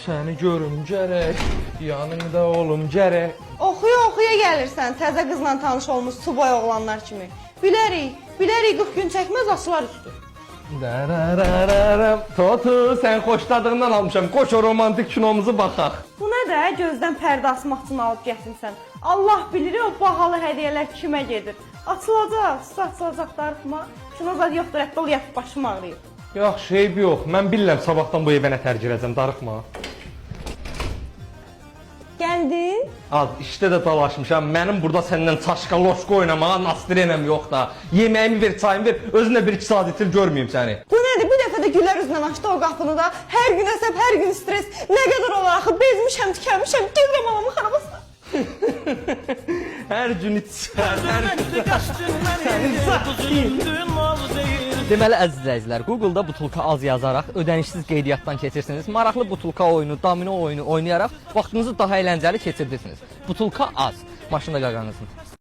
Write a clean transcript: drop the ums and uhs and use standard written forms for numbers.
Səni görüm gərək, yanında olum gərək. Oxuya-oxuya gəlirsən təzə qızla tanış olmuş subay oğlanlar kimi. Bilərik 40 gün çəkməz açılar üstü. Dararararam. Totu, sən xoşladığından almışam. Qoş o romantik kinomuzu baxaq. Bu nə də gözdən pərdə asmaq üçün alıb gətirsən. Allah bilir o bahalı hədiyyələr kimə gedir. Açılacaq, açılacaq darıxma. Kino zad yoxdur, hətta ol yat başım ağrıyır. Yaxşı, eyb yox. Mən bilirəm sabahdan bu evə nə tərk edəcəm, darıxma. Gəldin? Az işdə də dalaşmışam. Mənim burada səndən çaşqa loşqa oynamağa nastrenəm yox da. Yeməyimi ver, çayımı ver. Özünə 1-2 saat itir görməyim səni. Bu nədir? Bir dəfə də gülər üzlə açdı o qapını da. Hər gün əsəb, hər gün stres. Nə qədər olar axı? Bezmişəm, tükənmişəm. Gedirəm anamın xarabasına. Hər gün içər, hər Deməli əziz izləyicilər, Google-da butulka az yazaraq ödənişsiz qeydiyyatdan keçirsiniz. Maraqlı butulka oyunu, domino oyunu oynayaraq vaxtınızı daha əyləncəli keçirirsiniz. Butulka az. Maşında qaqanızın.